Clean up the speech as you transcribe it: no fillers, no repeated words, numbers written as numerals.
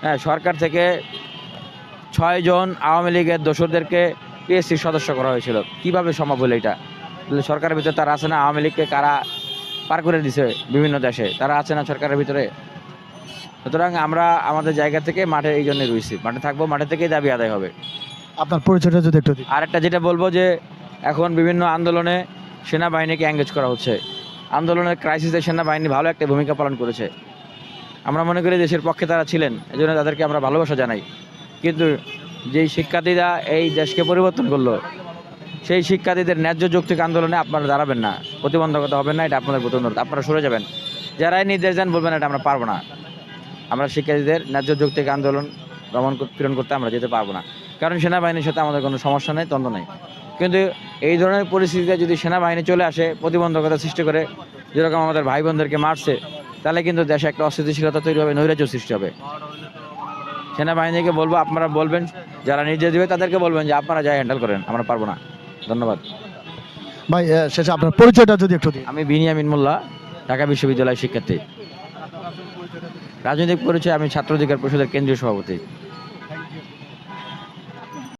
হ্যাঁ, সরকার থেকে 6 জন আওয়ামী লীগের দোসরদেরকে পিএসসির সদস্য করা হয়েছিল। কিভাবে সম্ভব হলো এটা? সরকারের ভিতরে তারা আছে না, আওয়ামী লীগকে কারা পার করে দিছে বিভিন্ন দেশে, তারা আছে না সরকারের ভিতরে। সুতরাং আমরা আমাদের জায়গা থেকে মাঠে এই জন্য রয়েছি, মাঠে থাকবো, মাঠে থেকেই দাবি আদায় হবে। আপনার পরিচয়টা যদি একটু দিন। আরেকটা যেটা বলবো যে এখন বিভিন্ন আন্দোলনে সেনাবাহিনীকে এঙ্গেজ করা হচ্ছে। আন্দোলনের ক্রাইসিসে সেনাবাহিনী ভালো একটা ভূমিকা পালন করেছে। আমরা মনে করি দেশের পক্ষে তারা ছিলেন, এজন্য তাদেরকে আমরা ভালোবাসা জানাই। কিন্তু যেই শিক্ষার্থীরা এই দেশকে পরিবর্তন করলো, সেই শিক্ষার্থীদের ন্যায্য যৌক্তিক আন্দোলনে আপনারা দাঁড়াবেন না, প্রতিবন্ধকতা হবেন না, এটা আপনাদের প্রতি অনুরোধ। আপনারা সরে যাবেন, যারাই নির্দেশ দেন বলবেন এটা আমরা পারবো না। আমরা শিক্ষার্থীদের ন্যায্য যৌক্তিক আন্দোলন পূরণ করতে আমরা যেতে পারবো না, কারণ সেনাবাহিনীর সাথে আমাদের কোনো সমস্যা নেই, দ্বন্দ্ব নেই। কিন্তু এই ধরনের পরিস্থিতিতে যদি সেনাবাহিনী চলে আসে, প্রতিবন্ধকতা সৃষ্টি করে, যেরকম আমাদের ভাই বোনদেরকে মারছে, তাহলে কিন্তু দেশে একটা অস্থিতিশীলতা তৈরি হবে, নৈরাজ্য সৃষ্টি হবে। সেনাবাহিনীকে বলবো, আপনারা বলবেন, যারা নির্দেশ দেবে তাদেরকে বলবেন যে আপনারা যাই হ্যান্ডেল করেন, আমরা পারবো না। ধন্যবাদ ভাই শেষে আপনার পরিচয়টা যদি একটু দিন। আমি বিনিয়ামিন মোল্লা, ঢাকা বিশ্ববিদ্যালয়ের শিক্ষার্থী। রাজনৈতিক পরিচয়, আমি ছাত্র অধিকার পরিষদের কেন্দ্রীয় সভাপতি।